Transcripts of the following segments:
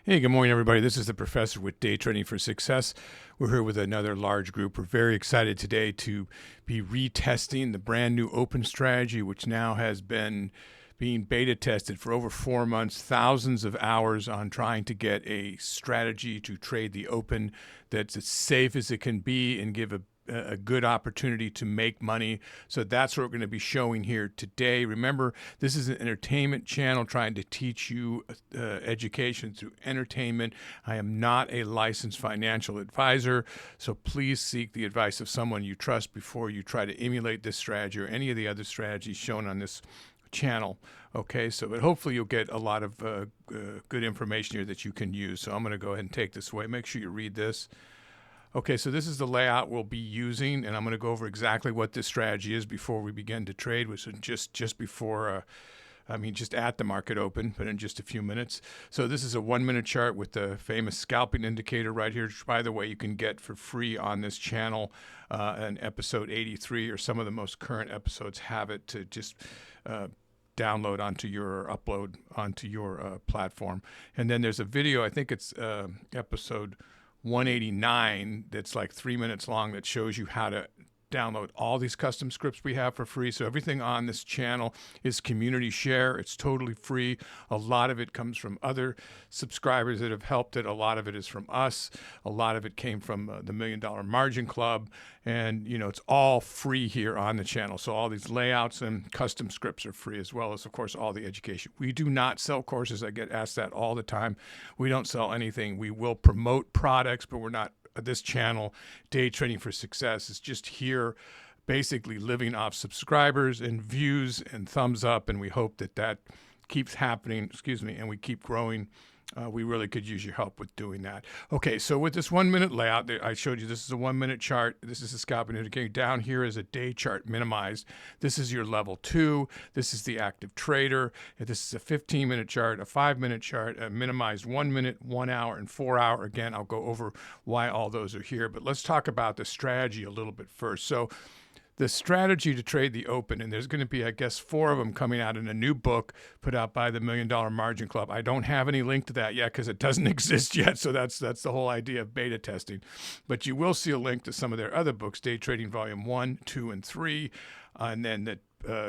Hey, good morning, everybody. This is the professor with Day Trading for Success. We're here with another large group. We're very excited today to be retesting the brand new open strategy, which now has been being beta tested for over 4 months, thousands of hours on trying to get a strategy to trade the open that's as safe as it can be and give a good opportunity to make money. So that's what we're going to be showing here today. Remember, this is an entertainment channel trying to teach you education through entertainment. I am not a licensed financial advisor, so please seek the advice of someone you trust before you try to emulate this strategy or any of the other strategies shown on this channel. Okay, so but hopefully you'll get a lot of good information here that you can use. So I'm going to go ahead and take this away. Make sure you read this. Okay, so this is the layout we'll be using, and I'm going to go over exactly what this strategy is before we begin to trade, which is just before, just at the market open, but in just a few minutes. So this is a 1-minute chart with the famous scalping indicator right here, which, by the way, you can get for free on this channel. And episode 83 or some of the most current episodes have it to just download onto your upload onto your platform. And then there's a video, I think it's episode 189 that's like 3 minutes long that shows you how to download all these custom scripts we have for free. So everything on this channel is community share. It's totally free. A lot of it comes from other subscribers that have helped it. A lot of it is from us. A lot of it came from the $1 Million Margin Club. And, it's all free here on the channel. So all these layouts and custom scripts are free, as well as, of course, all the education. We do not sell courses. I get asked that all the time. We don't sell anything. We will promote products, but we're not. This channel, Day Trading for Success, is just here basically living off subscribers and views and thumbs up, and we hope that keeps happening, and we keep growing. We really could use your help with doing that. Okay, so with this 1-minute layout, I showed you this is a 1-minute chart. This is a scalping indicator. Down here is a day chart minimized. This is your level 2. This is the active trader. This is a 15-minute chart, a 5-minute chart, a minimized 1 minute, 1 hour, and 4 hour. Again, I'll go over why all those are here, but let's talk about the strategy a little bit first. So the strategy to trade the open, and there's going to be, I guess, 4 of them coming out in a new book put out by the $1 Million Margin Club. I don't have any link to that yet because it doesn't exist yet, so that's the whole idea of beta testing. But you will see a link to some of their other books, Day Trading Volume 1, 2, and 3, and then the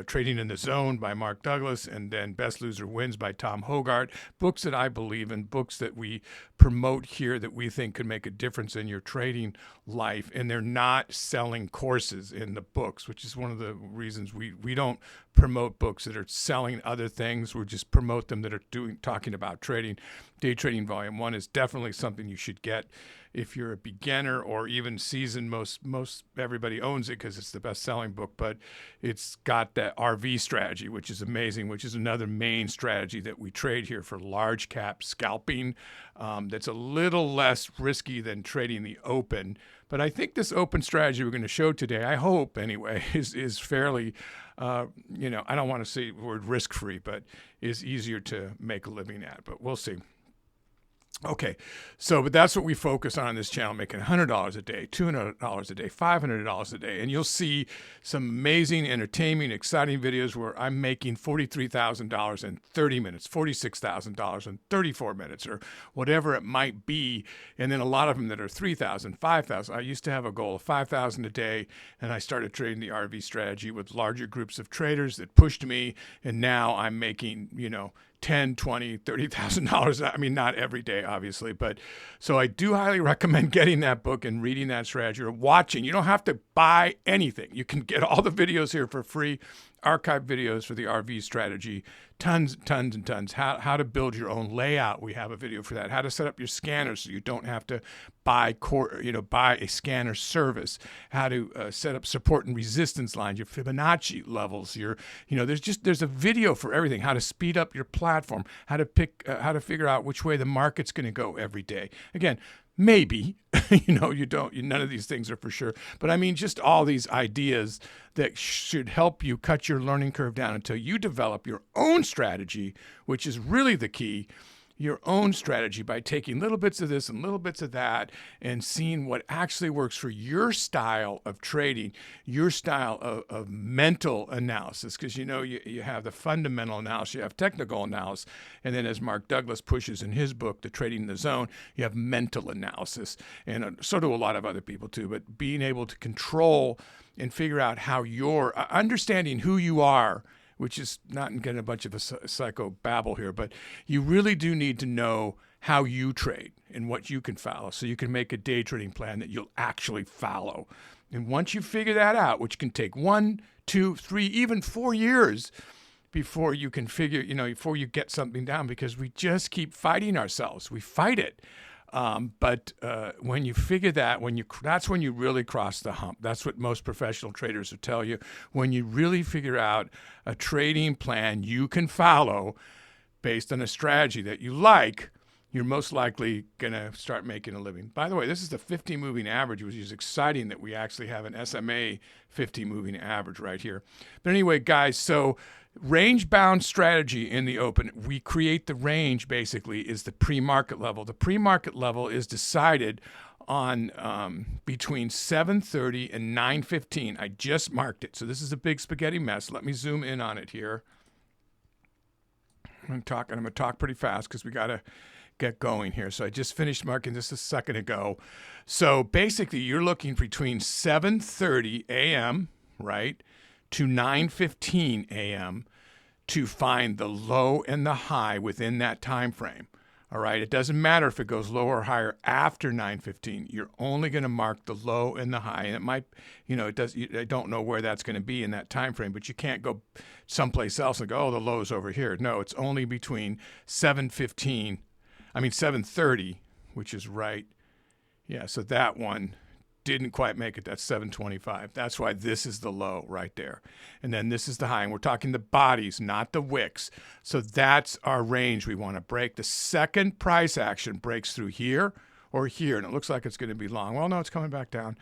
Trading in the Zone by Mark Douglas, and then Best Loser Wins by Tom Hougaard. Books that I believe in, books that we promote here that we think could make a difference in your trading life. And they're not selling courses in the books, which is one of the reasons we don't promote books that are selling other things. We just promote them that are talking about trading. Day Trading Volume 1 is definitely something you should get. If you're a beginner or even seasoned, most everybody owns it because it's the best-selling book, but it's got that RV strategy, which is amazing, which is another main strategy that we trade here for large cap scalping. That's a little less risky than trading the open. But I think this open strategy we're going to show today, I hope anyway, is fairly, I don't want to say the word risk-free, but is easier to make a living at, but we'll see. Okay, but that's what we focus on this channel, making $100 a day, $200 a day, $500 a day. And you'll see some amazing, entertaining, exciting videos where I'm making $43,000 in 30 minutes, $46,000 in 34 minutes, or whatever it might be. And then a lot of them that are $3,000, $5,000. I used to have a goal of $5,000 a day, and I started trading the RV strategy with larger groups of traders that pushed me. And now I'm making, $10,000, $20,000, $30,000. I mean, not every day, obviously, but so I do highly recommend getting that book and reading that strategy or watching. You don't have to buy anything. You can get all the videos here for free, archive videos for the RV strategy, tons and tons. How to build your own layout. We have a video for that. How to set up your scanner so you don't have to buy a scanner service. How to set up support and resistance lines, your Fibonacci levels. There's a video for everything. How to speed up your platform. How to figure out which way the market's going to go every day. Again, maybe, none of these things are for sure. But I mean, just all these ideas that should help you cut your learning curve down until you develop your own strategy, which is really the key. your own strategy by taking little bits of this and little bits of that and seeing what actually works for your style of trading, your style of mental analysis. Because you have the fundamental analysis, you have technical analysis, and then as Mark Douglas pushes in his book, The Trading in the Zone, you have mental analysis, and so do a lot of other people too. But being able to control and figure out how you're understanding who you are, which is not getting a bunch of a psycho babble here, but you really do need to know how you trade and what you can follow so you can make a day trading plan that you'll actually follow. And once you figure that out, which can take 1, 2, 3, even 4 years before you can figure, before you get something down, because we just keep fighting ourselves. We fight it. But when you figure that, that's when you really cross the hump. That's what most professional traders will tell you. When you really figure out a trading plan you can follow based on a strategy that you like, you're most likely going to start making a living. By the way, this is the 50 moving average, which is exciting that we actually have an SMA 50 moving average right here. But anyway, guys, so range-bound strategy in the open, we create the range basically is the pre-market level. The pre-market level is decided on between 7:30 and 9:15. I just marked it. So this is a big spaghetti mess. Let me zoom in on it here. I'm going to talk pretty fast because we got to get going here. So I just finished marking this a second ago. So basically you're looking between 7:30 a.m., right, to 9:15 a.m. to find the low and the high within that time frame. All right, it doesn't matter if it goes lower or higher after 9:15. You're only going to mark the low and the high, and it might, I don't know where that's going to be in that time frame, but you can't go someplace else and go, oh, the low's over here. No, it's only between 7:30, which is right. Yeah, so that one didn't quite make it. That's 725. That's why this is the low right there. And then this is the high. And we're talking the bodies, not the wicks. So that's our range we want to break. The second price action breaks through here or here, and it looks like it's going to be long. Well, no, it's coming back down.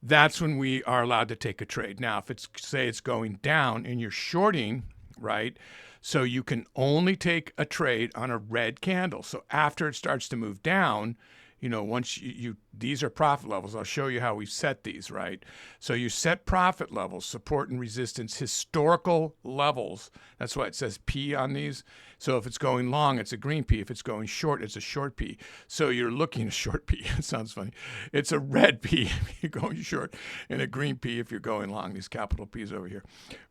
That's when we are allowed to take a trade. Now, if it's going down and you're shorting, right? So you can only take a trade on a red candle. So after it starts to move down, once these are profit levels. I'll show you how we set these, right? So you set profit levels, support and resistance, historical levels. That's why it says P on these. So if it's going long, it's a green P. If it's going short, it's a short P. So you're looking at a short P. It sounds funny. It's a red P if you're going short and a green P if you're going long, these capital P's over here.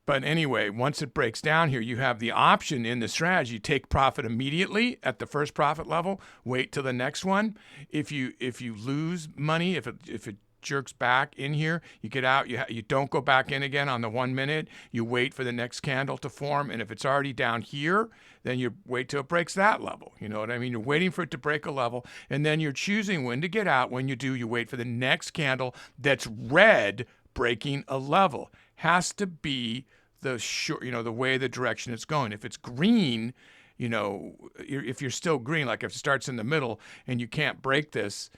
But anyway, once it breaks down here, you have the option in the strategy, take profit immediately at the first profit level, wait till the next one. If you lose money, if it jerks back in here, you get out, you don't go back in again on the 1 minute, you wait for the next candle to form, and if it's already down here, then you wait till it breaks that level. You know what I mean? You're waiting for it to break a level, and then you're choosing when to get out. When you do, you wait for the next candle that's red breaking a level. Has to be the short, the way the direction it's going. If it's green, if you're still green, like if it starts in the middle and you can't break this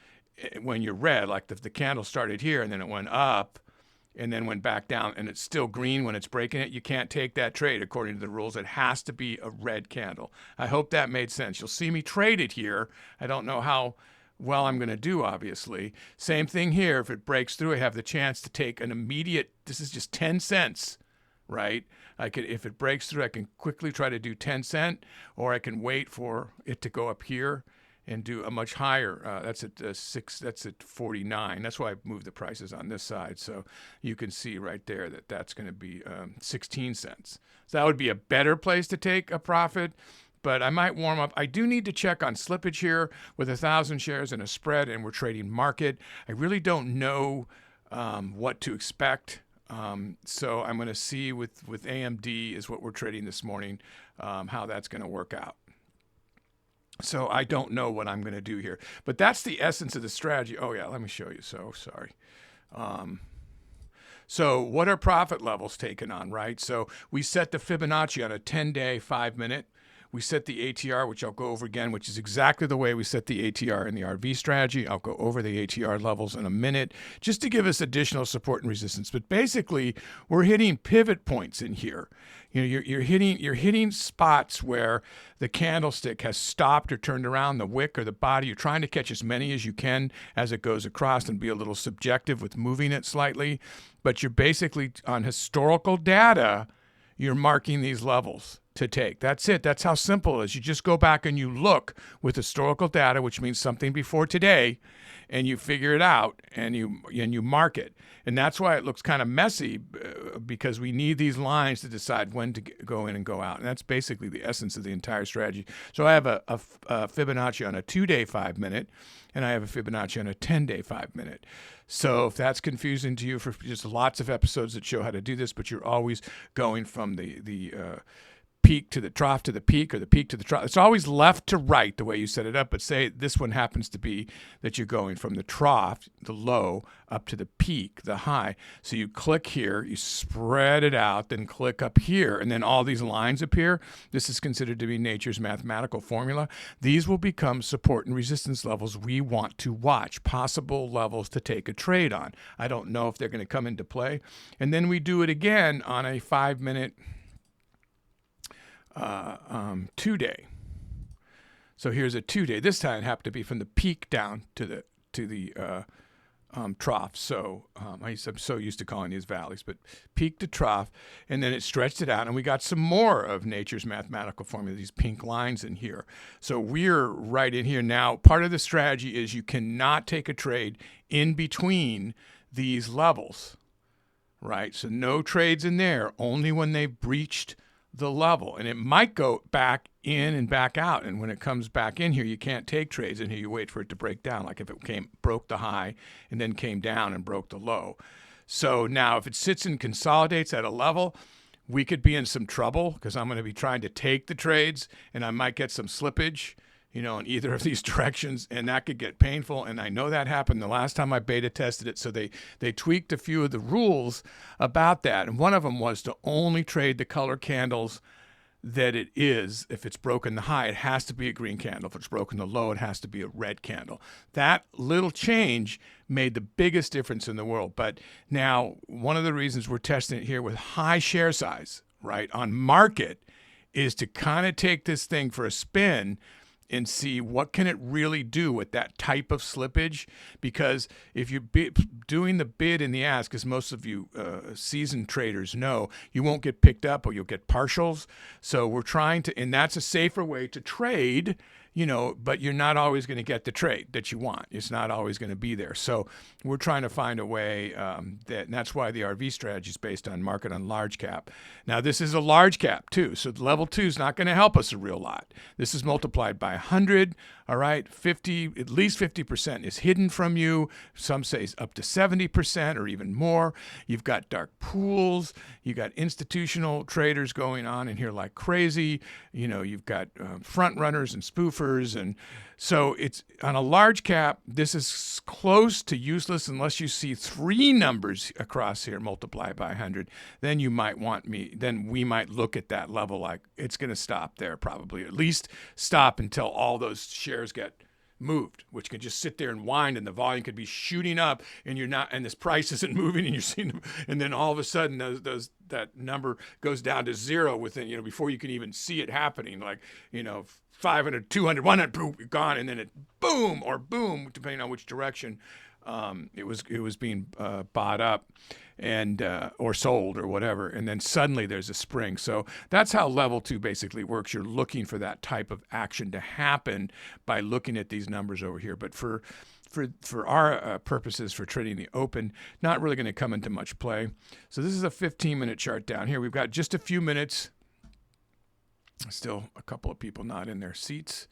when you're red, like if the candle started here and then it went up and then went back down and it's still green when it's breaking it, you can't take that trade according to the rules. It has to be a red candle. I hope that made sense. You'll see me trade it here. I don't know how well I'm going to do, obviously. Same thing here. If it breaks through, I have the chance to take an immediate, this is just 10 cents, right? If it breaks through, I can quickly try to do 10 cent, or I can wait for it to go up here and do a much higher. That's at 49. That's why I moved the prices on this side. So you can see right there that that's going to be 16 cents. So that would be a better place to take a profit, but I might warm up. I do need to check on slippage here with 1,000 shares and a spread, and we're trading market. I really don't know what to expect. So I'm going to see with AMD is what we're trading this morning, how that's going to work out. So I don't know what I'm going to do here, but that's the essence of the strategy. Oh yeah, let me show you. So sorry. So what are profit levels taken on, right? So we set the Fibonacci on a 10-day, 5-minute. We set the ATR, which I'll go over again, which is exactly the way we set the ATR in the RV strategy. I'll go over the ATR levels in a minute just to give us additional support and resistance. But basically, we're hitting pivot points in here. You're hitting spots where the candlestick has stopped or turned around, the wick or the body. You're trying to catch as many as you can as it goes across and be a little subjective with moving it slightly. But you're basically, on historical data, you're marking these levels to take. That's it. That's how simple it is. You just go back and you look with historical data, which means something before today, and you figure it out and you mark it. And that's why it looks kind of messy, because we need these lines to decide when to go in and go out. And that's basically the essence of the entire strategy. So I have a Fibonacci on a 2-day 5-minute, and I have a Fibonacci on a 10-day 5-minute. So if that's confusing to you, for just lots of episodes that show how to do this, but you're always going from the peak to the trough to the peak, or the peak to the trough. It's always left to right the way you set it up, but say this one happens to be that you're going from the trough, the low, up to the peak, the high. So you click here, you spread it out, then click up here, and then all these lines appear. This is considered to be nature's mathematical formula. These will become support and resistance levels we want to watch, possible levels to take a trade on. I don't know if they're going to come into play. And then we do it again on a 5-minute 2-day. So here's a 2-day. This time it happened to be from the peak down to the trough. So I'm so used to calling these valleys, but peak to trough, and then it stretched it out, and we got some more of nature's mathematical formula, these pink lines in here. So we're right in here now. Part of the strategy is you cannot take a trade in between these levels, right? So no trades in there, only when they've breached the level, and it might go back in and back out, and when it comes back in here, you can't take trades in here. You wait for it to break down, like if it broke the high and then came down and broke the low. So now if it sits and consolidates at a level, we could be in some trouble, because I'm going to be trying to take the trades, and I might get some slippage, in either of these directions, and that could get painful. And I know that happened the last time I beta tested it. So they tweaked a few of the rules about that. And one of them was to only trade the color candles that it is. If it's broken the high, it has to be a green candle. If it's broken the low, it has to be a red candle. That little change made the biggest difference in the world. But now, one of the reasons we're testing it here with high share size, right, on market, is to kind of take this thing for a spin and see what can it really do with that type of slippage. Because if you're doing the bid and the ask, as most of you seasoned traders know, you won't get picked up, or you'll get partials. So we're trying to, and that's a safer way to trade, but you're not always going to get the trade that you want. It's not always going to be there. So we're trying to find a way and that's why the RV strategy is based on market on large cap. Now, this is a large cap too. So level 2 is not going to help us a real lot. This is multiplied by 100. All right, at least 50% is hidden from you. Some say up to 70% or even more. You've got dark pools. You've got institutional traders going on in here like crazy. You've got front runners and spoofers. And so it's on a large cap, this is close to useless unless you see 3 numbers across here multiplied by 100. Then we might look at that level like it's going to stop there, probably, at least stop until all those shares get moved, which can just sit there and wind, and the volume could be shooting up, and this price isn't moving, and you're seeing them, and then all of a sudden that number goes down to 0 within, before you can even see it happening, like 500, 200, 100, boom, gone, and then it boom, depending on which direction it was being bought up and or sold or whatever, and then suddenly there's a spring. So that's how level 2 basically works. You're looking for that type of action to happen by looking at these numbers over here. But for our purposes for trading the open, not really going to come into much play. So this is a 15-minute chart down here. We've got just a few minutes. Still a couple of people not in their seats.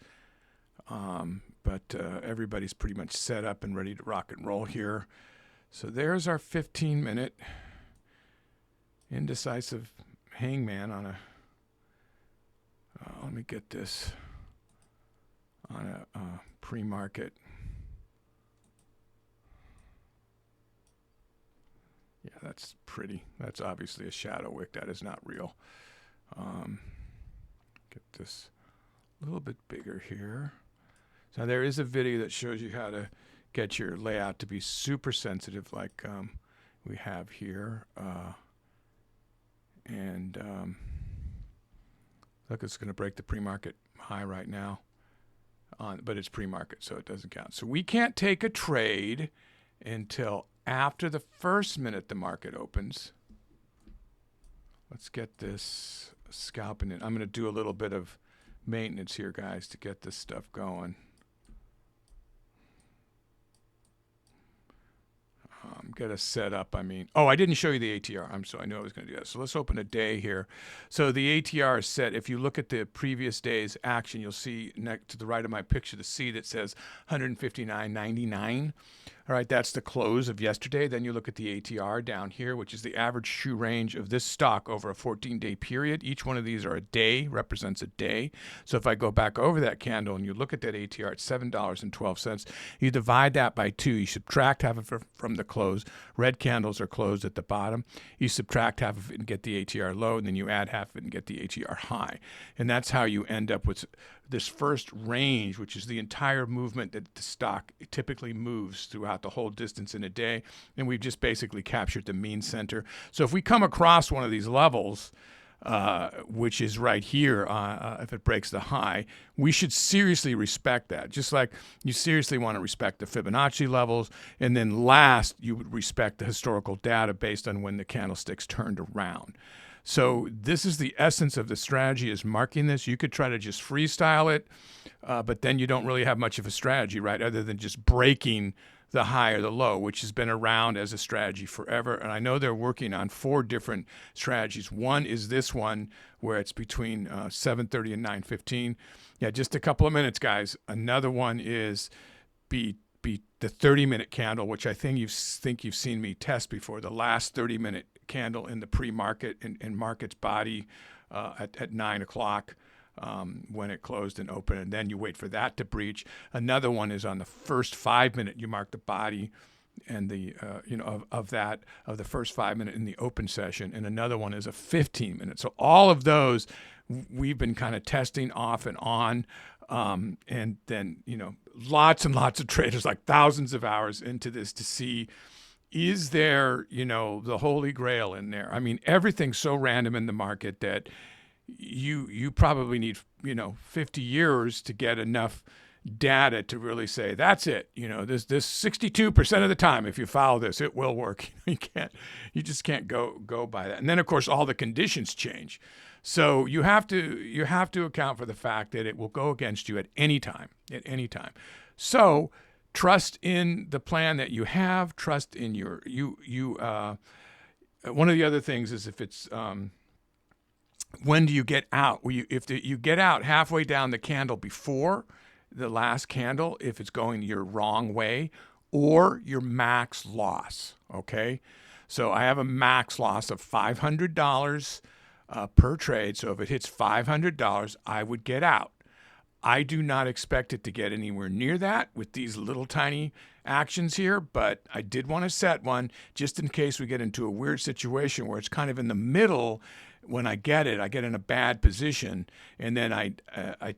But everybody's pretty much set up and ready to rock and roll here. So there's our 15-minute indecisive hangman on a, let me get this, on a pre-market. Yeah, that's pretty. That's obviously a shadow wick. That is not real. Get this a little bit bigger here. So there is a video that shows you how to get your layout to be super sensitive like we have here. Look, it's going to break the pre-market high right now, but it's pre-market, so it doesn't count. So we can't take a trade until after the first minute the market opens. Let's get this scalping in. I'm going to do a little bit of maintenance here, guys, to get this stuff going. Get a setup. I mean, oh, I didn't show you the ATR. I knew I was going to do that. So let's open a day here. So the ATR is set. If you look at the previous day's action, you'll see next to the right of my picture the C that says 159.99. All right, that's the close of yesterday. Then you look at the ATR down here, which is the average shoe range of this stock over a 14-day period. Each one of these are a day, represents a day. So if I go back over that candle and you look at that ATR at $7.12, you divide that by 2. You subtract half of it from the close. Red candles are closed at the bottom. You subtract half of it and get the ATR low, and then you add half of it and get the ATR high. And that's how you end up with this first range, which is the entire movement that the stock typically moves throughout the whole distance in a day. And we've just basically captured the mean center. So if we come across one of these levels, which is right here, if it breaks the high, we should seriously respect that. Just like you seriously want to respect the Fibonacci levels. And then last, you would respect the historical data based on when the candlesticks turned around. So this is the essence of the strategy, is marking this. You could try to just freestyle it, but then you don't really have much of a strategy, right, other than just breaking the high or the low, which has been around as a strategy forever. And I know they're working on 4 different strategies. One is this one where it's between 7:30 and 9:15. Yeah, just a couple of minutes, guys. Another one is the 30-minute candle, which I think you've seen me test before, the last 30-minute candle in the pre-market and market's body at 9 o'clock when it closed and opened, and then you wait for that to breach. Another one is on the first 5-minute. You mark the body and the of the first 5 minute in the open session, and another one is a 15-minute. So all of those we've been kind of testing off and on, and then lots and lots of traders, like thousands of hours into this to see, is there, the holy grail in there? I mean, everything's so random in the market that you probably need, 50 years to get enough data to really say, that's it. This 62% of the time, if you follow this, it will work. You just can't go by that. And then of course, all the conditions change. So you have to account for the fact that it will go against you at any time. So trust in the plan that you have. Trust in your one of the other things is if it's when do you get out? If you get out halfway down the candle before the last candle, if it's going your wrong way, or your max loss. Okay, so I have a max loss of $500 per trade. So if it hits $500, I would get out. I do not expect it to get anywhere near that with these little tiny actions here, but I did want to set one just in case we get into a weird situation where it's kind of in the middle. When I get in a bad position, and then I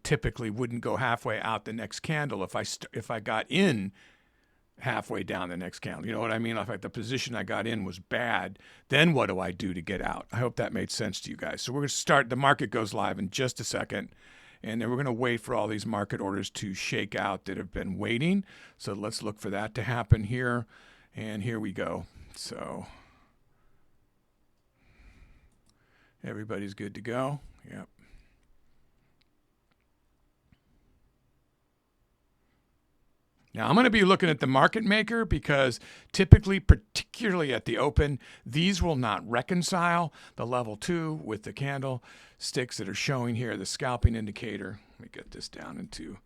typically wouldn't go halfway out the next candle if I got in halfway down the next candle. You know what I mean? If the position I got in was bad, then what do I do to get out? I hope that made sense to you guys. So we're going to start. The market goes live in just a second. And then we're going to wait for all these market orders to shake out that have been waiting. So let's look for that to happen here. And here we go. So everybody's good to go. Yep. Now I'm going to be looking at the market maker because typically, particularly at the open, these will not reconcile the level 2 with the candlesticks that are showing here, the scalping indicator. Let me get this down into,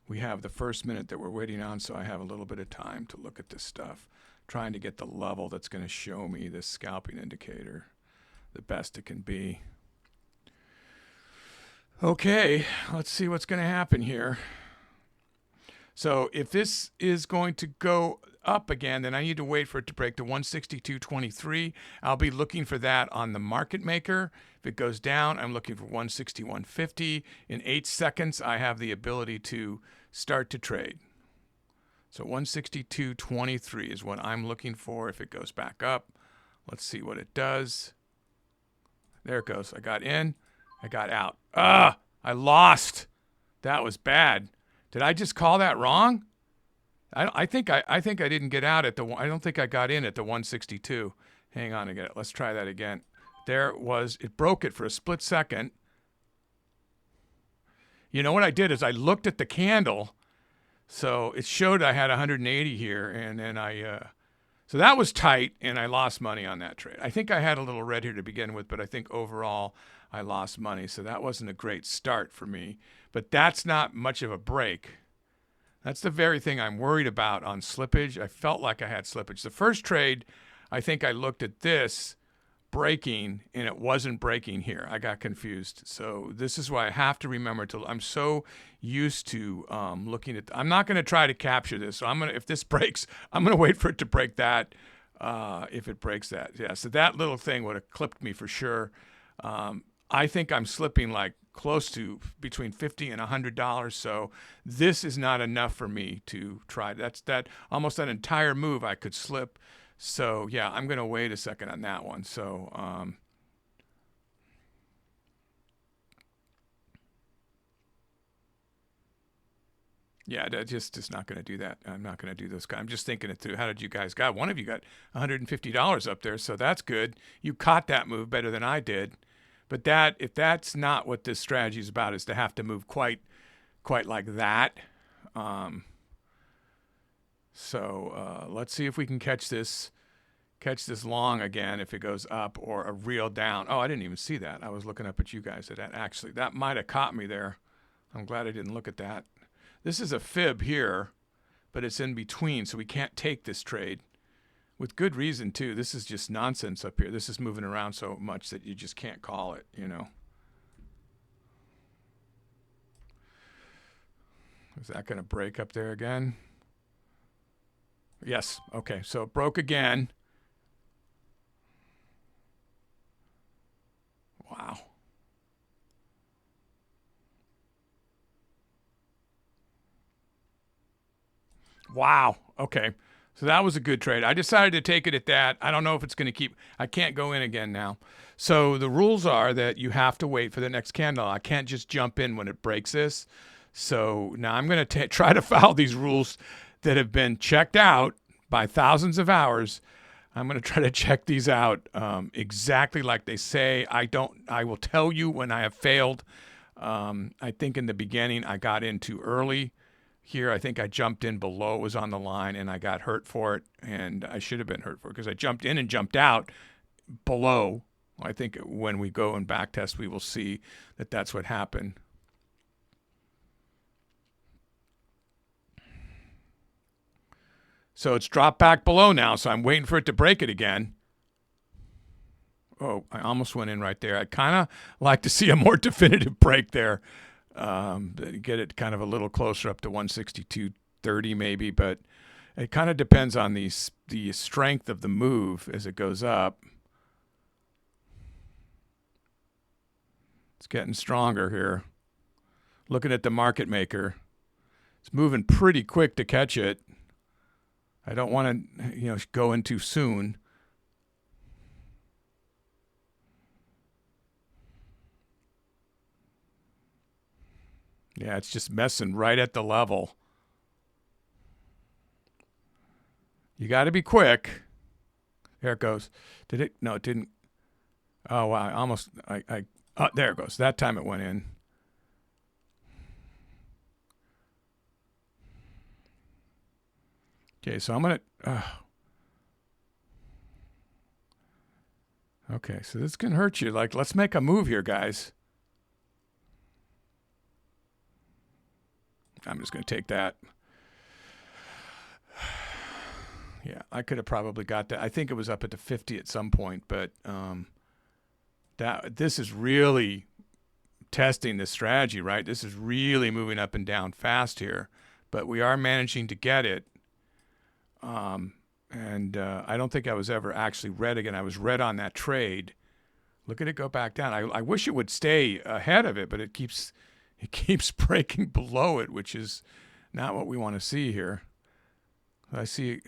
we have the first minute that we're waiting on, so I have a little bit of time to look at this stuff, trying to get the level that's going to show me this scalping indicator the best it can be. Okay, let's see what's going to happen here. So if this is going to go up again, then I need to wait for it to break to 162.23. I'll be looking for that on the market maker. If it goes down, I'm looking for 161.50. In 8 seconds, I have the ability to start to trade. So 162.23 is what I'm looking for if it goes back up. Let's see what it does. There it goes. I got in. I got out. I lost. That was bad. Did I just call that wrong? I think I didn't get out at the. I don't think I got in at the 162. Hang on again. Let's try that again. There it was. It broke it for a split second. You know what I did is I looked at the candle, so it showed I had 180 here, and then so that was tight, and I lost money on that trade. I think I had a little red here to begin with, but I think overall I lost money, so that wasn't a great start for me. But that's not much of a break. That's the very thing I'm worried about on slippage. I felt like I had slippage. The first trade, I think I looked at this breaking, and it wasn't breaking here. I got confused. So this is why I have to remember to. I'm so used to looking at. I'm not going to try to capture this. So if this breaks, I'm going to wait for it to break that. If it breaks that, yeah. So that little thing would have clipped me for sure. I think I'm slipping like close to between $50 and $100. So this is not enough for me to try. That's almost that entire move I could slip. So yeah, I'm going to wait a second on that one. So yeah, that just not going to do that. I'm not going to do those. I'm just thinking it through. How did you guys got? One of you got $150 up there, so that's good. You caught that move better than I did. But if that's not what this strategy is about, is to have to move quite like that. Let's see if we can catch this long again if it goes up, or a real down. Oh, I didn't even see that. I was looking up at you guys. That might have caught me there. I'm glad I didn't look at that. This is a fib here, but it's in between, so we can't take this trade. With good reason, too. This is just nonsense up here. This is moving around so much that you just can't call it, you know. Is that going to break up there again? Yes. Okay, so it broke again. Wow. Wow. Okay. So that was a good trade. I decided to take it at that. I don't know if it's going to keep. I can't go in again now. So the rules are that you have to wait for the next candle. I can't just jump in when it breaks this. So now I'm going to try to follow these rules that have been checked out by thousands of hours. I'm going to try to check these out exactly like they say. I will tell you when I have failed. I think in the beginning I got in too early. Here, I think I jumped in below it was on the line, and I got hurt for it, and I should have been hurt for it because I jumped in and jumped out below. I think when we go and back test, we will see that that's what happened. So it's dropped back below now, so I'm waiting for it to break it again. Oh, I almost went in right there. I'd kind of like to see a more definitive break there. Get it kind of a little closer up to 162.30 maybe, but it kind of depends on the strength of the move as it goes up. It's getting stronger here. Looking at the market maker, it's moving pretty quick to catch it. I don't want to, go in too soon. Yeah, it's just messing right at the level. You got to be quick. There it goes. Did it? No, it didn't. Oh, wow. There it goes. That time it went in. Okay, so I'm going to... Okay, so this can hurt you. Like, let's make a move here, guys. I'm just going to take that. Yeah, I could have probably got that. I think it was up at the 50 at some point, but this is really testing the strategy, right? This is really moving up and down fast here, but we are managing to get it. And I don't think I was ever actually red again. I was red on that trade. Look at it go back down. I wish it would stay ahead of it, but it keeps breaking below it, which is not what we want to see here. I see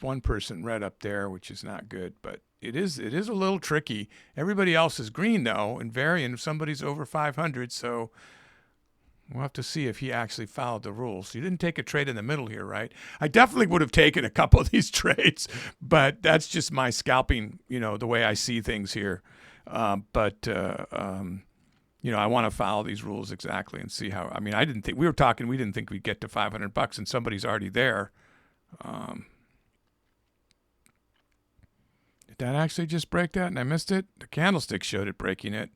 one person red up there, which is not good, but it is a little tricky. Everybody else is green though, and varying if somebody's over 500. So we'll have to see if he actually followed the rules. You didn't take a trade in the middle here, right? I definitely would have taken a couple of these trades, but that's just my scalping, the way I see things here. I want to follow these rules exactly and see how. I mean, we didn't think we'd get to $500, and somebody's already there. Did that actually just break that and I missed it? The candlestick showed it breaking it.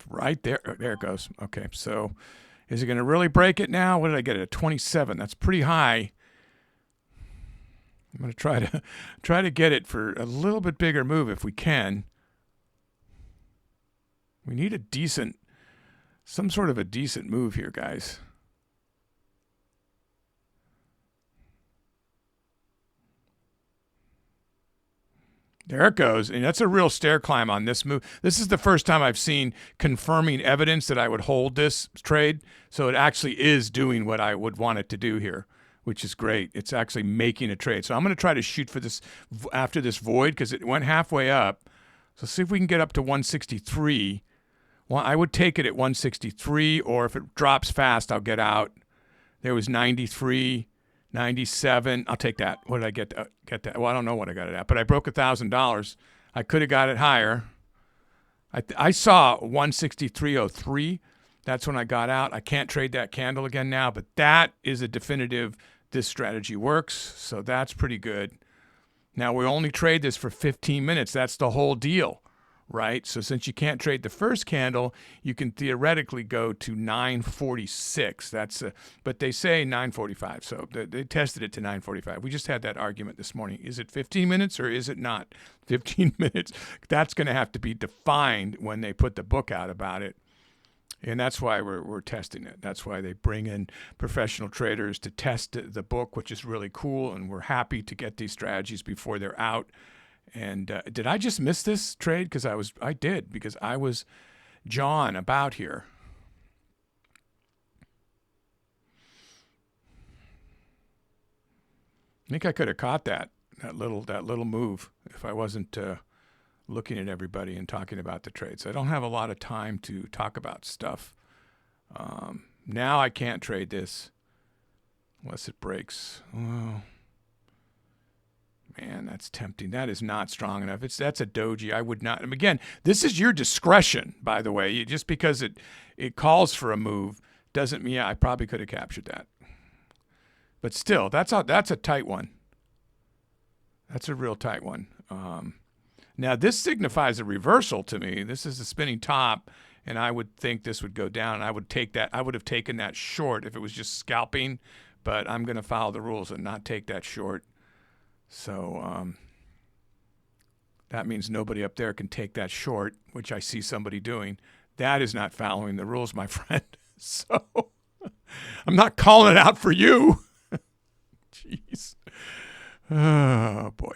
Right there. There it goes. Okay, so is it going to really break it now? What did I get it at 27? That's pretty high. I'm going to try to get it for a little bit bigger move if we can. We need some sort of a decent move here, guys. There it goes. And that's a real stair climb on this move. This is the first time I've seen confirming evidence that I would hold this trade. So it actually is doing what I would want it to do here, which is great. It's actually making a trade. So I'm going to try to shoot for this after this void because it went halfway up. So see if we can get up to 163. Well, I would take it at 163, or if it drops fast, I'll get out. There was 93. 97. I'll take that. What did I get that? Well, I don't know what I got it at, but I broke $1,000. I could have got it higher. I saw 163.03. That's when I got out. I can't trade that candle again now, but that is a definitive this strategy works, so that's pretty good. Now, we only trade this for 15 minutes. That's the whole deal, right? So since you can't trade the first candle, you can theoretically go to 946. But they say 945, so they tested it to 945. We just had that argument this morning. Is it 15 minutes or is it not 15 minutes? That's going to have to be defined when they put the book out about it. And that's why we're testing it. That's why they bring in professional traders to test the book, which is really cool. And we're happy to get these strategies before they're out. And did I just miss this trade? Because I did, because I was jawing about here. I think I could have caught that little move if I wasn't looking at everybody and talking about the trades. I don't have a lot of time to talk about stuff. Now I can't trade this unless it breaks. Oh. Man, that's tempting. That is not strong enough. That's a doji. I would not. And again, this is your discretion, by the way. Just because it calls for a move doesn't mean I probably could have captured that. But still, that's a tight one. That's a real tight one. Now, this signifies a reversal to me. This is a spinning top, and I would think this would go down. And I would take that. I would have taken that short if it was just scalping, but I'm going to follow the rules and not take that short. So that means nobody up there can take that short, which I see somebody doing. That is not following the rules, my friend. So I'm not calling it out for you. Jeez. Oh, boy.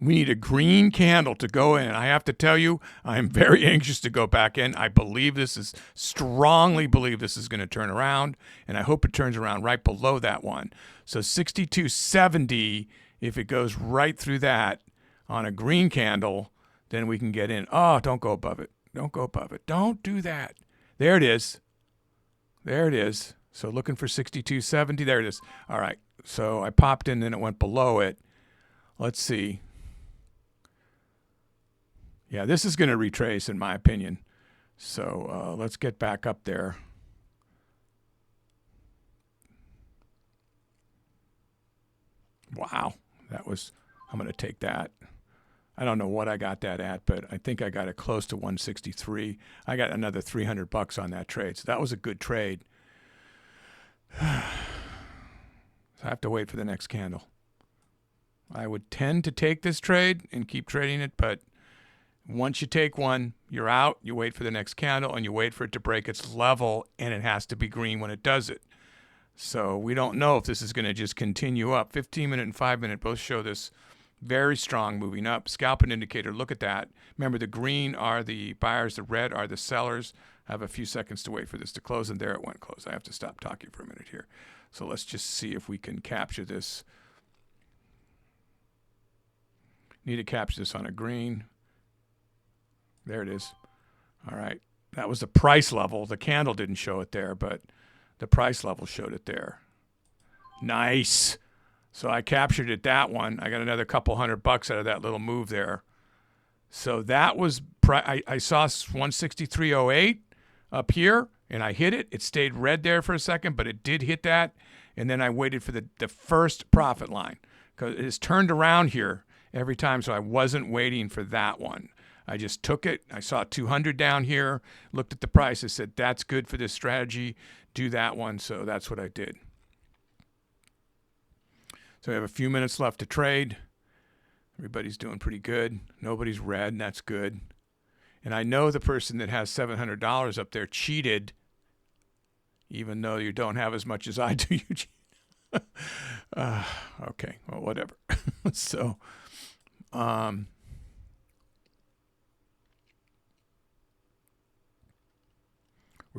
We need a green candle to go in. I have to tell you, I'm very anxious to go back in. I strongly believe this is going to turn around, and I hope it turns around right below that one. So 62.70, if it goes right through that on a green candle, then we can get in. Oh, don't go above it. Don't go above it. Don't do that. There it is. So looking for 62.70. There it is. All right. So I popped in, and it went below it. Let's see. Yeah, this is going to retrace, in my opinion. So let's get back up there. Wow, I'm going to take that. I don't know what I got that at, but I think I got it close to 163. I got another $300 on that trade, so that was a good trade. So I have to wait for the next candle. I would tend to take this trade and keep trading it, but Once you take one, you're out. You wait for the next candle, and you wait for it to break its level, and it has to be green when it does it. So we don't know if this is going to just continue up. 15-minute and 5-minute both show this very strong moving up. Scalping indicator, look at that. Remember, the green are the buyers, the red are the sellers. I have a few seconds to wait for this to close, and there it went close. I have to stop talking for a minute here. So let's just see if we can capture this. Need to capture this on a green. There it is. All right. That was the price level. The candle didn't show it there, but the price level showed it there. Nice. So I captured it, that one. I got another couple $100 out of that little move there. So that was, I saw 163.08 up here, and I hit it. It stayed red there for a second, but it did hit that. And then I waited for the first profit line, because it has turned around here every time, so I wasn't waiting for that one. I just took it. I saw 200 down here, looked at the price. I said, that's good for this strategy. Do that one. So that's what I did. So we have a few minutes left to trade. Everybody's doing pretty good. Nobody's red, and that's good. And I know the person that has $700 up there cheated, even though you don't have as much as I do. Okay, well, whatever. So, we're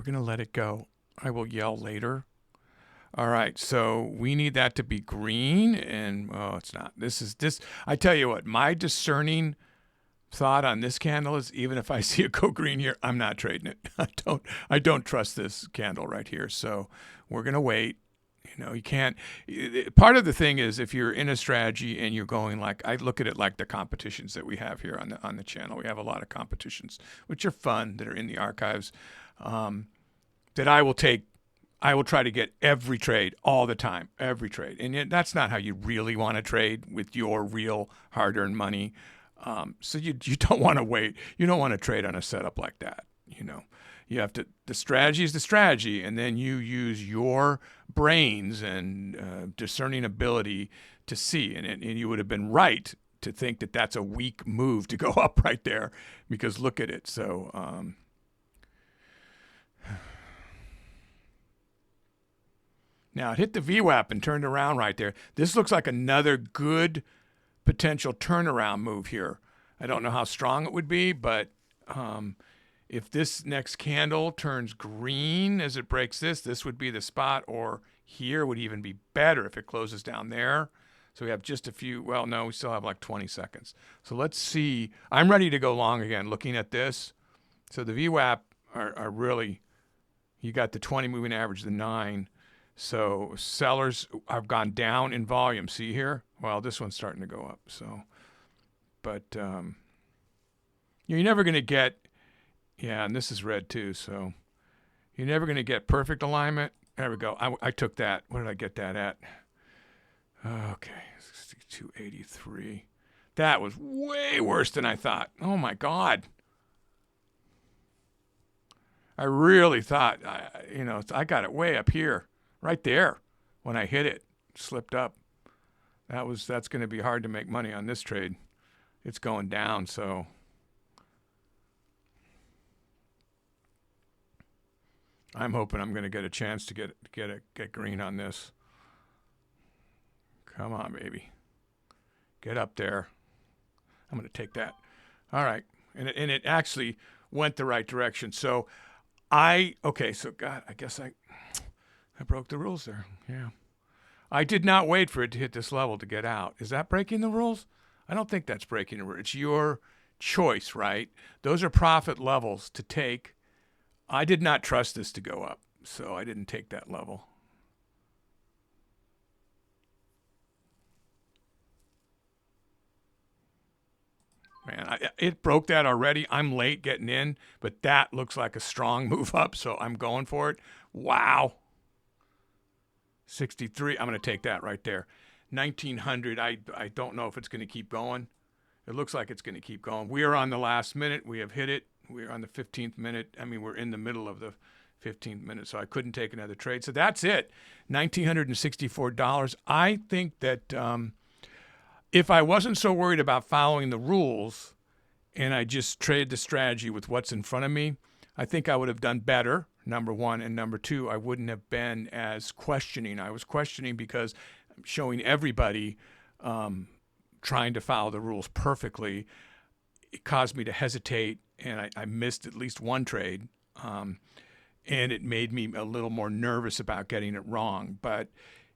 going to let it go. I will yell later. All right, so we need that to be green, and oh, it's not. I tell you what, my discerning thought on this candle is, even if I see it go green here, I'm not trading it. I don't trust this candle right here. So we're going to wait. You know, you can't. Part of the thing is, if you're in a strategy and you're going, like, I look at it like the competitions that we have here on the channel. We have a lot of competitions, which are fun, that are in the archives, that I will take. I will try to get every trade all the time, every trade. And that's not how you really want to trade with your real hard-earned money. So you don't want to wait. You don't want to trade on a setup like that. You know, you have to, the strategy is the strategy, and then you use your brains and discerning ability to see. And you would have been right to think that that's a weak move to go up right there, because look at it. So, now it hit the VWAP and turned around right there. This looks like another good potential turnaround move here. I don't know how strong it would be, but if this next candle turns green as it breaks this would be the spot, or here would even be better if it closes down there. So we have just a few, well, no, we still have like 20 seconds. So let's see. I'm ready to go long again looking at this. So the VWAP are really, you got the 20 moving average, the 9. So sellers have gone down in volume. See here? Well, this one's starting to go up. So, but you're never going to get, yeah, and this is red too. So you're never going to get perfect alignment. There we go. I took that. What did I get that at? Okay, 283. That was way worse than I thought. Oh my God. I really thought, I got it way up here. Right there, when I hit it, slipped up. That's going to be hard to make money on this trade. It's going down, so I'm hoping I'm going to get a chance to get green on this. Come on, baby, get up there. I'm going to take that. All right, and it actually went the right direction. So so God, I guess I broke the rules there. Yeah. I did not wait for it to hit this level to get out. Is that breaking the rules? I don't think that's breaking the rules. It's your choice, right? Those are profit levels to take. I did not trust this to go up, so I didn't take that level. Man, it broke that already. I'm late getting in, but that looks like a strong move up, so I'm going for it. Wow. 63, I'm going to take that right there. 1900, I don't know if it's going to keep going. It looks like it's going to keep going. We are on the last minute. We have hit it. We're on the 15th minute. I mean, we're in the middle of the 15th minute, so I couldn't take another trade. So that's it, $1,964. I think that if I wasn't so worried about following the rules and I just traded the strategy with what's in front of me, I think I would have done better, number one. And number two, I wouldn't have been as questioning. I was questioning because I'm showing everybody trying to follow the rules perfectly. It caused me to hesitate, and I missed at least one trade. And it made me a little more nervous about getting it wrong. But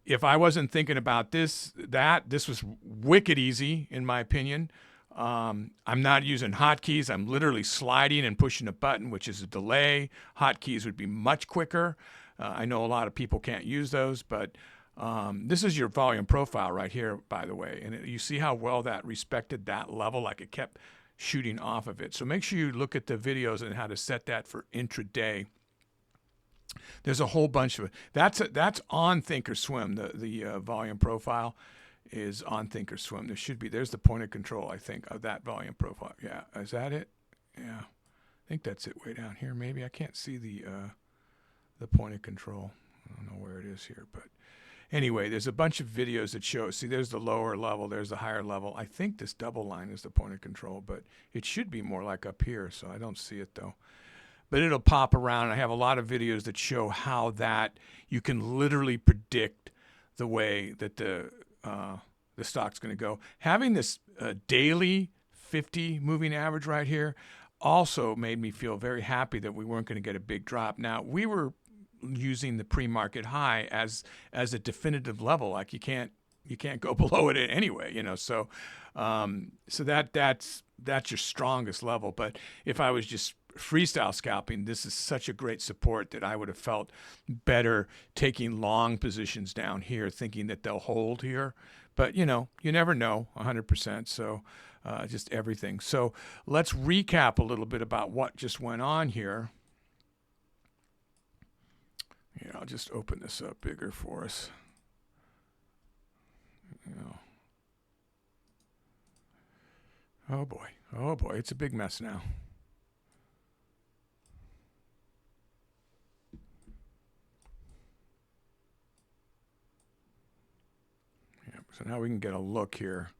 if I wasn't thinking about this was wicked easy, in my opinion. I'm not using hotkeys. I'm literally sliding and pushing a button, which is a delay. Hotkeys would be much quicker. I know a lot of people can't use those, but this is your volume profile right here, by the way. And you see how well that respected that level, like it kept shooting off of it. So make sure you look at the videos and how to set that for intraday. There's a whole bunch of it. That's on Thinkorswim. The volume profile is on Thinkorswim. There's the point of control, I think, of that volume profile. Yeah, is that it? Yeah, I think that's it way down here. Maybe I can't see the point of control. I don't know where it is here, but anyway, there's a bunch of videos that show. See, there's the lower level, there's the higher level. I think this double line is the point of control, but it should be more like up here, so I don't see it though. But it'll pop around. I have a lot of videos that show how that you can literally predict the way that the stock's going to go. Having this daily 50 moving average right here also made me feel very happy that we weren't going to get a big drop. Now, we were using the pre-market high as a definitive level. Like you can't go below it anyway, you know. So that's your strongest level. But if I was just freestyle scalping, this is such a great support that I would have felt better taking long positions down here, thinking that they'll hold here. But, you know, you never know 100%. So just everything. So let's recap a little bit about what just went on here. Yeah, I'll just open this up bigger for us. You know. Oh boy, it's a big mess now. So now we can get a look here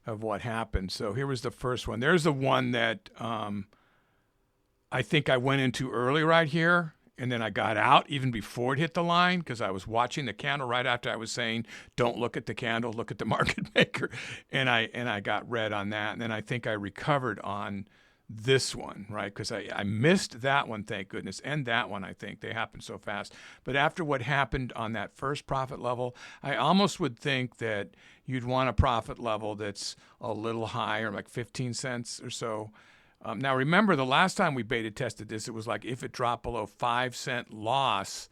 of what happened. So here was the first one. There's the one that I think I went into early right here, and then I got out even before it hit the line because I was watching the candle right after I was saying, don't look at the candle, look at the market maker. And I got red on that. And then I think I recovered on this one, right? Because I missed that one, thank goodness, and that one, I think. They happened so fast. But after what happened on that first profit level, I almost would think that you'd want a profit level that's a little higher, like 15 cents or so. Now, remember, the last time we beta tested this, it was like if it dropped below 5-cent loss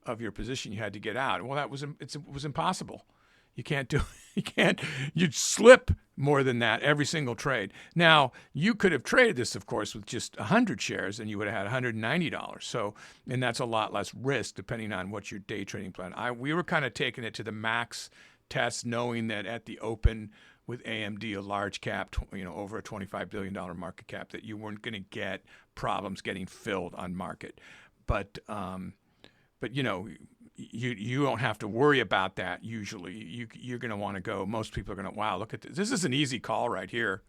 of your position, you had to get out. Well, it was impossible. You can't do it. You'd slip more than that every single trade. Now, you could have traded this, of course, with just 100 shares and you would have had $190. So, and that's a lot less risk depending on what your day trading plan. We were kind of taking it to the max test, knowing that at the open with AMD, a large cap, over a $25 billion market cap, that you weren't going to get problems getting filled on market. But you don't have to worry about that usually. You're going to want to go. Most people are going to, wow, look at this. This is an easy call right here,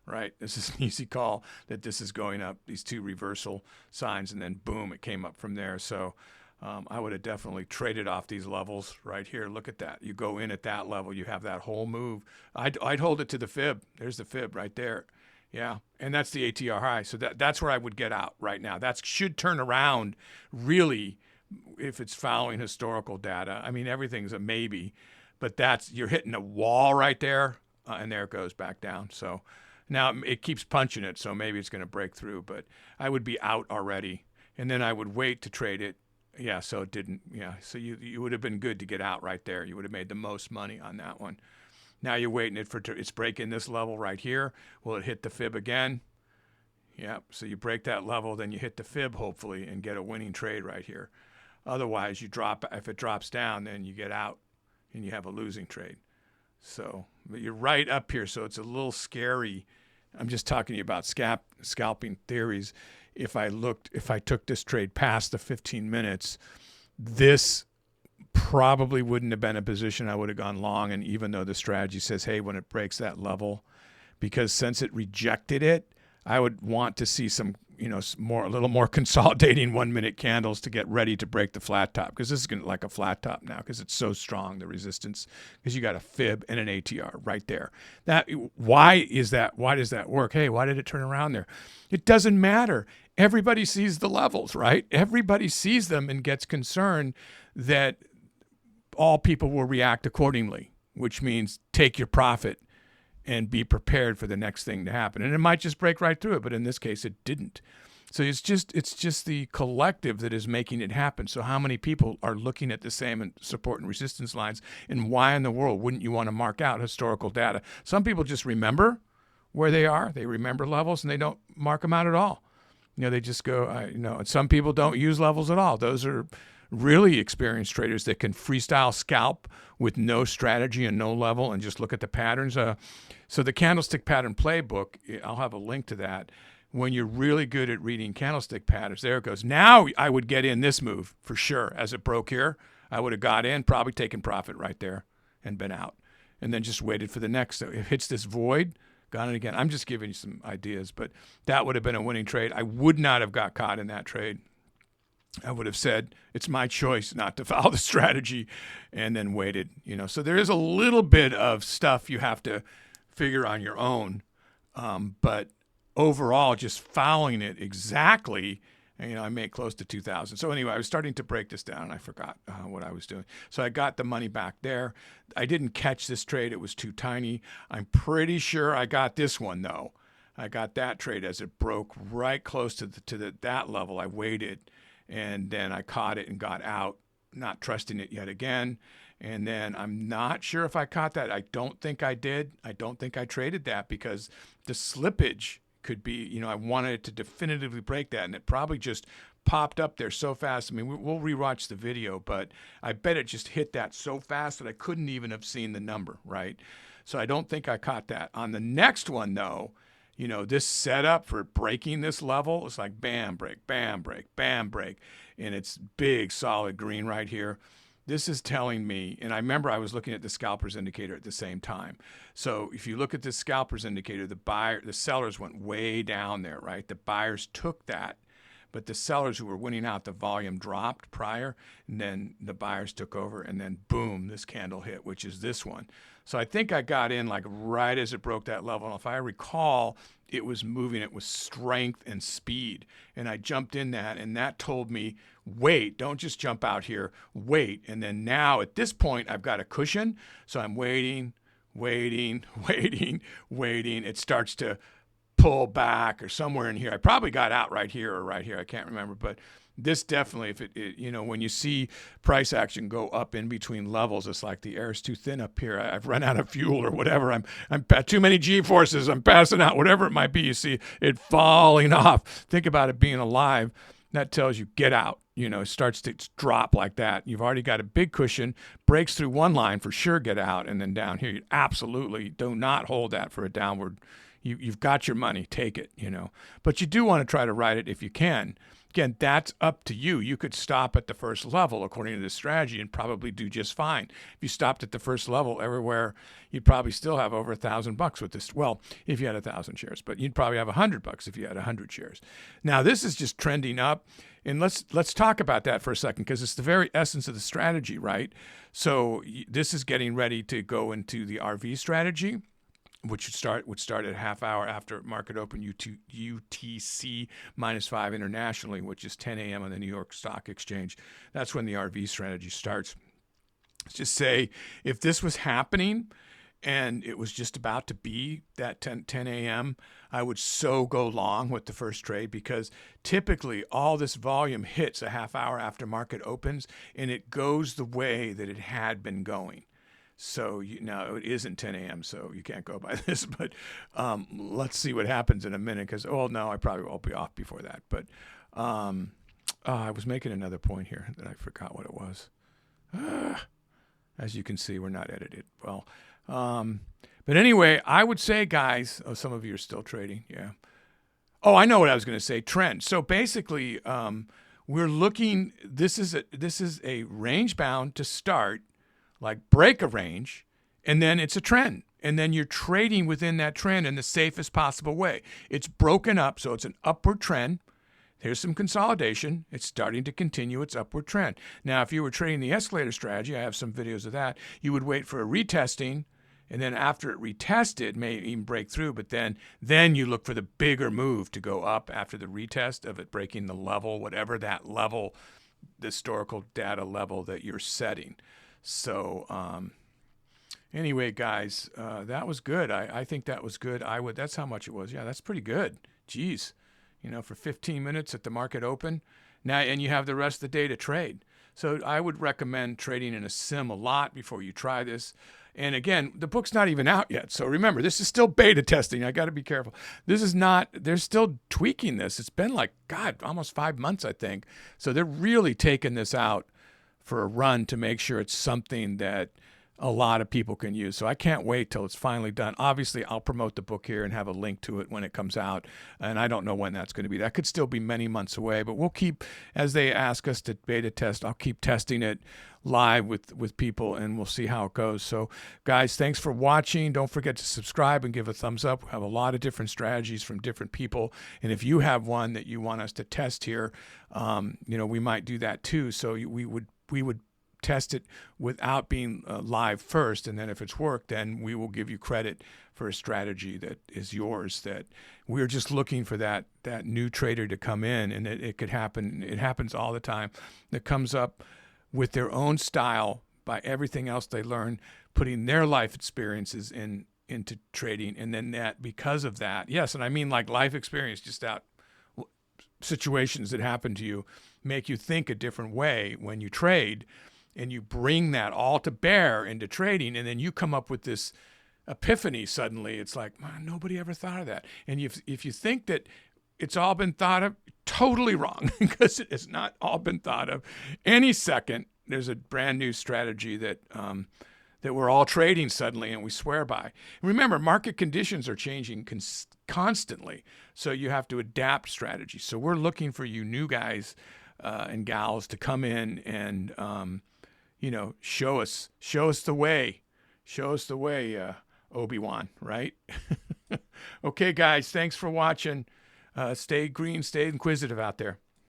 right? This is an easy call that this is going up, these two reversal signs, and then boom, it came up from there. So I would have definitely traded off these levels right here. Look at that. You go in at that level, you have that whole move. I'd hold it to the fib. There's the fib right there. Yeah, and that's the ATR high. So that's where I would get out right now. That should turn around really if it's following historical data. I mean, everything's a maybe, but you're hitting a wall right there, and there it goes back down. So now it keeps punching it, so maybe it's going to break through, but I would be out already, and then I would wait to trade it. Yeah, so it didn't. Yeah, so you would have been good to get out right there. You would have made the most money on that one. Now you're waiting it's breaking this level right here. Will it hit the fib again? Yeah, so you break that level, then you hit the fib hopefully and get a winning trade right here. Otherwise, if it drops down, then you get out and you have a losing trade. So, but you're right up here, so it's a little scary. I'm just talking to you about scalping theories. If I took this trade past the 15 minutes, this probably wouldn't have been a position I would have gone long. And even though the strategy says, hey, when it breaks that level, because since it rejected it, I would want to see some, a little more consolidating 1 minute candles to get ready to break the flat top, because this is going to like a flat top now because it's so strong, the resistance, because you got a fib and an ATR right there. Why does that work? Hey, why did it turn around there? It doesn't matter. Everybody sees the levels, right? Everybody sees them and gets concerned that all people will react accordingly, which means take your profit and be prepared for the next thing to happen. And it might just break right through it, but in this case, it didn't. So it's just the collective that is making it happen. So how many people are looking at the same support and resistance lines, and why in the world wouldn't you want to mark out historical data? Some people just remember where they are. They remember levels and they don't mark them out at all. They just go, and some people don't use levels at all. Those are really experienced traders that can freestyle scalp with no strategy and no level and just look at the patterns. So the candlestick pattern playbook, I'll have a link to that. When you're really good at reading candlestick patterns, there it goes. Now I would get in this move for sure. As it broke here, I would have got in, probably taken profit right there and been out, and then just waited for the next. So it hits this void, gone it again. I'm just giving you some ideas, but that would have been a winning trade. I would not have got caught in that trade. I would have said, it's my choice not to follow the strategy, and then waited. So there is a little bit of stuff you have to figure on your own. But overall, just following it exactly, I made close to 2,000. So anyway, I was starting to break this down and I forgot what I was doing. So I got the money back there. I didn't catch this trade. It was too tiny. I'm pretty sure I got this one though. I got that trade as it broke right close to that level. I waited and then I caught it and got out, not trusting it yet again. And then I'm not sure if I caught that. I don't think I did. I don't think I traded that because the slippage could be, I wanted it to definitively break that. And it probably just popped up there so fast. I mean, we'll rewatch the video, but I bet it just hit that so fast that I couldn't even have seen the number, right? So I don't think I caught that. On the next one, though, this setup for breaking this level, it's like bam, break, bam, break, bam, break. And it's big, solid green right here. This is telling me, and I remember I was looking at the scalpers indicator at the same time. So if you look at the scalpers indicator, the sellers went way down there, right? The buyers took that, but the sellers who were winning out, the volume dropped prior, and then the buyers took over, and then boom, this candle hit, which is this one. So I think I got in like right as it broke that level. And if I recall, it was moving it with strength and speed. And I jumped in that, and that told me, wait, don't just jump out here, wait. And then now at this point, I've got a cushion. So I'm waiting. It starts to pull back or somewhere in here. I probably got out right here or right here. I can't remember, but this definitely, if it when you see price action go up in between levels, it's like the air is too thin up here. I've run out of fuel or whatever. I'm too many G forces. I'm passing out, whatever it might be. You see it falling off. Think about it being alive. That tells you get out. It starts to drop like that. You've already got a big cushion, breaks through one line for sure, get out. And then down here, you absolutely do not hold that for a downward. You've got your money, take it, But you do want to try to ride it if you can. Again, that's up to you. You could stop at the first level according to this strategy and probably do just fine. If you stopped at the first level everywhere, you'd probably still have over $1,000 with this. Well, if you had 1,000 shares, but you'd probably have $100 if you had 100 shares. Now, this is just trending up. And let's talk about that for a second, because it's the very essence of the strategy, right? So this is getting ready to go into the RV strategy, which would start at half hour after market open UTC -5 internationally, which is 10 a.m. on the New York Stock Exchange. That's when the RV strategy starts. Let's just say if this was happening and it was just about to be that 10 a.m., I would so go long with the first trade, because typically all this volume hits a half hour after market opens and it goes the way that it had been going. So now it isn't 10 a.m., so you can't go by this. But let's see what happens in a minute, because, no, I probably won't be off before that. But I was making another point here that I forgot what it was. As you can see, we're not edited well. But anyway, I would say, guys, some of you are still trading. Yeah. Oh, I know what I was going to say. Trend. So basically, we're looking. This is a range bound to start. Like break a range, and then it's a trend. and then you're trading within that trend in the safest possible way. It's broken up, so it's an upward trend. Here's some consolidation. It's starting to continue its upward trend. Now, if you were trading the escalator strategy, I have some videos of that, you would wait for a retesting, and then after it retested, may even break through, but then you look for the bigger move to go up after the retest of it breaking the level, whatever that level, the historical data level that you're setting. So anyway, guys, that was good. I think that was good. That's how much it was. Yeah, that's pretty good. Jeez. You know, for 15 minutes at the market open. Now, and you have the rest of the day to trade. So I would recommend trading in a sim a lot before you try this. And again, the book's not even out yet. So remember, this is still beta testing. I got to be careful. This is not, they're still tweaking this. It's been like, God, almost 5 months, I think. So they're really taking this out for a run to make sure it's something that a lot of people can use. So I can't wait till it's finally done. Obviously, I'll promote the book here and have a link to it when it comes out. And I don't know when that's going to be. That could still be many months away, but we'll keep, as they ask us to beta test, I'll keep testing it live with people, and we'll see how it goes. So guys, thanks for watching. Don't forget to subscribe and give a thumbs up. We have a lot of different strategies from different people. And if you have one that you want us to test here, we might do that too. So we would test it without being live first, and then if it's worked, then we will give you credit for a strategy that is yours. That we're just looking for that new trader to come in, and it could happen. It happens all the time. That comes up with their own style by everything else they learn, putting their life experiences into trading, and then that because of that, yes, and I mean like life experience, just out situations that happen to you, make you think a different way when you trade. And you bring that all to bear into trading, and then you come up with this epiphany suddenly. It's like, man, nobody ever thought of that. And if you think that it's all been thought of, totally wrong, because it has not all been thought of. Any second, there's a brand new strategy that we're all trading suddenly, and we swear by. And remember, market conditions are changing constantly, so you have to adapt strategy. So we're looking for you new guys and gals to come in and show us the way. Show us the way, Obi-Wan, right? Okay, guys, thanks for watching. Stay green, stay inquisitive out there.